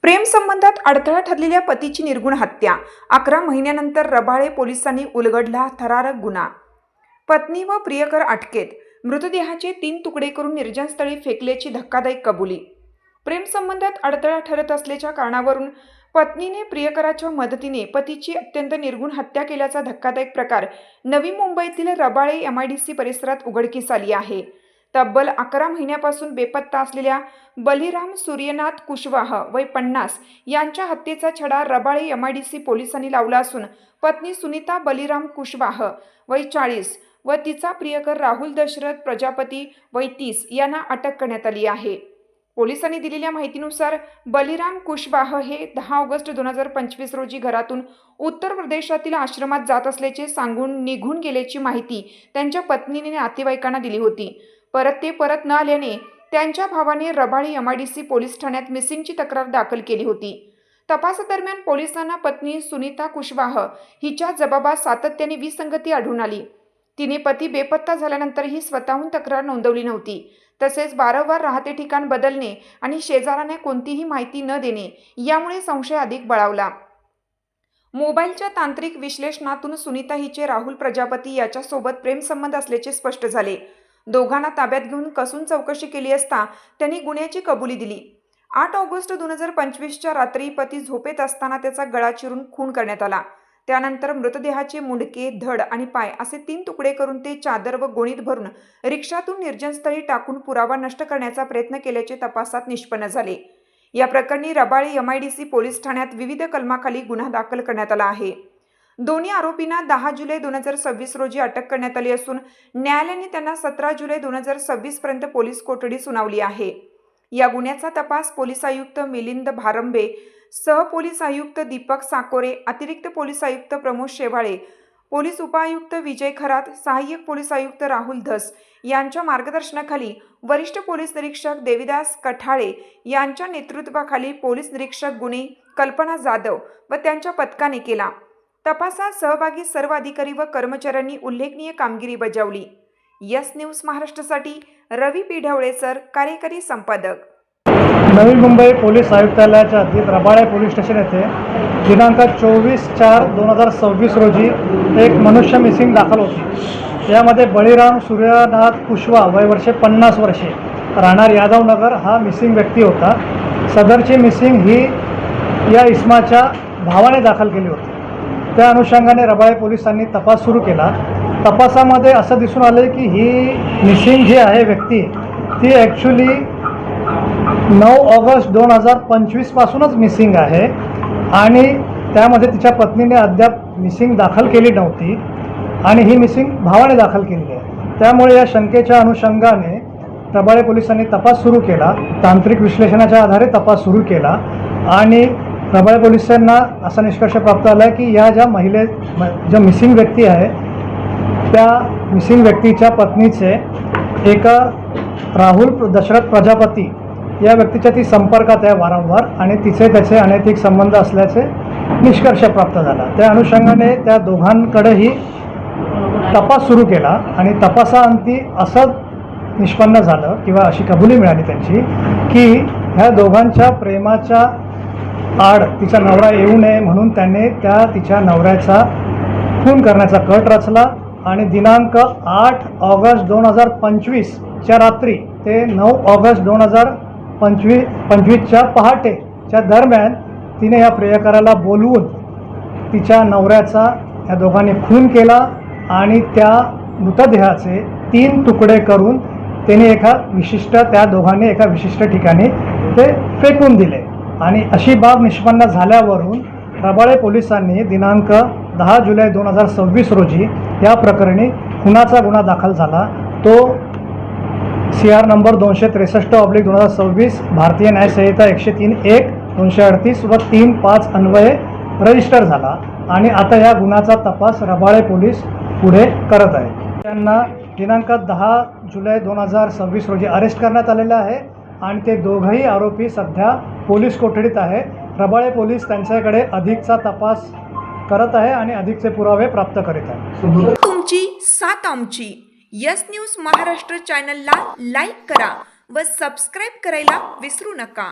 प्रेम संबंधात अडथळा ठरलेल्या पतीची निर्गुण हत्या। 11 महिन्यानंतर रबाळे पोलिसांनी उलगडला थरारक गुन्हा। पत्नी व प्रियकर अटकेत, मृतदेहाचे 3 तुकडे करून निर्जनस्थळी फेकल्याची धक्कादायक कबुली। प्रेम संबंधात अडथळा ठरत असल्याच्या कारणावरून पत्नीने प्रियकराच्या मदतीने पतीची अत्यंत निर्गुण हत्या केल्याचा धक्कादायक प्रकार नवी मुंबईतील रबाळे MIDC परिसरात उघडकीस आली आहे। तब्बल 11 महिन्यापासून बेपत्ता असलेल्या बलिराम सूर्यनाथ कुशवाह वय 50 यांच्या हत्येचा छडा रबाळे MIDC पोलिसांनी लावला असून पत्नी सुनीता बलिराम कुशवाह वय 40 व तिचा प्रियकर राहुल दशरथ प्रजापती वय 30 यांना अटक करण्यात आली आहे। पोलिसांनी दिलेल्या माहितीनुसार बलिराम कुशवाह हे 10 ऑगस्ट 2025 रोजी घरातून उत्तर प्रदेशातील आश्रमात जात असल्याचे सांगून निघून गेल्याची माहिती त्यांच्या पत्नीने नातेवाईकांना दिली होती। परत न आल्याने त्यांच्या भावाने रबाळे MIDC पोलीस ठाण्यात मिसिंगची तक्रार दाखल केली होती। तपासादरम्यान पोलिसांना पत्नी सुनीता कुशवाह हिच्या जबाबात सातत्याने विसंगती आढळून आली। तिने पती बेपत्ता झाल्यानंतरही स्वतःहून तक्रार नोंदवली नव्हती। तसेच वारंवार राहते ठिकाण बदलणे आणि शेजाऱ्यांना कोणतीही माहिती न देणे यामुळे संशय अधिक बळावला। मोबाईलच्या तांत्रिक विश्लेषणातून सुनीता हिचे राहुल प्रजापती याच्यासोबत प्रेमसंबंध असल्याचे स्पष्ट झाले। दोघांना ताब्यात घेऊन कसून चौकशी केली असता त्यांनी गुन्ह्याची कबुली दिली। 8 ऑगस्ट 2025च्या रात्री पती झोपेत असताना त्याचा गळा चिरून खून करण्यात आला। त्यानंतर मृतदेहाचे मुंडके, धड आणि पाय असे 3 तुकडे करून ते चादर व गोणीत भरून रिक्षातून निर्जनस्थळी टाकून पुरावा नष्ट करण्याचा प्रयत्न केल्याचे तपासात निष्पन्न झाले। या प्रकरणी रबाळे MIDC पोलीस ठाण्यात विविध कलमाखाली गुन्हा दाखल करण्यात आला आहे। दोन्ही आरोपींना 10 जुलै 2026 रोजी अटक करण्यात आली असून न्यायालयाने त्यांना 17 जुलै 2026 पर्यंत पोलीस कोठडी सुनावली आहे। या गुन्ह्याचा तपास पोलीस आयुक्त मिलिंद भारंबे, सहपोलीस आयुक्त दीपक साकोरे, अतिरिक्त पोलीस आयुक्त प्रमोद शेवाळे, पोलीस उपायुक्त विजय खरात, सहाय्यक पोलीस आयुक्त राहुल धस यांच्या मार्गदर्शनाखाली वरिष्ठ पोलीस निरीक्षक देविदास कठाळे यांच्या नेतृत्वाखाली पोलीस निरीक्षक गुन्हे कल्पना जाधव व त्यांच्या पथकाने केला। तपासात सहभागी सर्व अधिकारी व कर्मचाऱ्यांनी उल्लेखनीय कामगिरी बजावली। यस न्यूज महाराष्ट्रासाठी रवी पी ढवळेकर, कार्यकारी संपादक। नवी मुंबई पोलीस आयुक्तालयाच्या हद्दीत रबाळे पोलीस स्टेशन येथे दिनांक 24/4/2026 रोजी एक मनुष्य मिसिंग दाखल होती। यामध्ये बलिराम सूर्यनाथ कुशवाह वय 50 वर्षे राहणार यादवनगर हा मिसिंग व्यक्ती होता। सदरची मिसिंग ही या इसमाच्या भावाने दाखल केली होती। त्या अनुषंगाने रबाळे पोलिसांनी तपास सुरू केला। तपासामध्ये असं दिसून आले की ही मिसिंग जी आहे व्यक्ती ती ॲक्च्युली 9 ऑगस्ट 2025 पासूनच मिसिंग आहे आणि त्यामध्ये तिच्या पत्नीने अद्याप मिसिंग दाखल केली नव्हती आणि ही मिसिंग भावाने दाखल केली आहे। त्यामुळे या शंकेच्या अनुषंगाने रबाळे पोलिसांनी तपास सुरू केला। तांत्रिक विश्लेषणाच्या आधारे तपास सुरू केला आणि रबाळे पोलिसांना असा निष्कर्ष प्राप्त आला की या ज्या मिसिंग व्यक्ती आहे त्या मिसिंग व्यक्तीच्या पत्नीचे एका राहुल दशरथ प्रजापती या व्यक्तीच्या ती संपर्कात आहे वारंवार आणि त्याचे अनैतिक संबंध असल्याचे निष्कर्ष प्राप्त झाला। त्या अनुषंगाने त्या दोघांकडेही तपास सुरू केला आणि तपासाअंती असं निष्पन्न झालं किंवा अशी कबुली मिळाली त्यांची की ह्या दोघांच्या प्रेमाच्या आड तिचा नवरा येऊ नये म्हणून त्याने तिच्या नवऱ्याचा खून करण्याचा कट रचला आणि दिनांक 8 ऑगस्ट 2025च्या रात्री ते 9 ऑगस्ट 2025च्या पहाटेच्या दरम्यान तिने या प्रियकराला बोलवून तिच्या नवऱ्याचा या दोघांनी खून केला आणि त्या मृतदेहाचे 3 तुकडे करून त्या दोघांनी एका विशिष्ट ठिकाणी ते फेकून दिले आणि अशी बाब निष्पन्न झाल्यावरून रबाळे पोलिसांनी दिनांक 10 जुलै 2026 रोजी या प्रकरणी खुनाचा गुन्हा दाखल झाला। तो CR नंबर 263/2026 भारतीय न्याय संहिता 103(1), 238 व 3(5) अन्वये रजिस्टर झाला आणि आता या गुन्ह्याचा तपास रबाळे पोलीस पुढे करत आहेत। त्यांना दिनांक 10 जुलै 2026 रोजी अरेस्ट करण्यात आलेलं आहे आणि ते दोघंही आरोपी सध्या पोलीस कोठडीत आहे। रबाळे पोलीस त्यांच्याकडे अधिकचा तपास करत आहे आणि अधिकचे पुरावे प्राप्त करीत आहे। तुमची साथ आमची। यस न्यूज महाराष्ट्र चॅनलला लाईक करा व सबस्क्राईब करायला विसरू नका।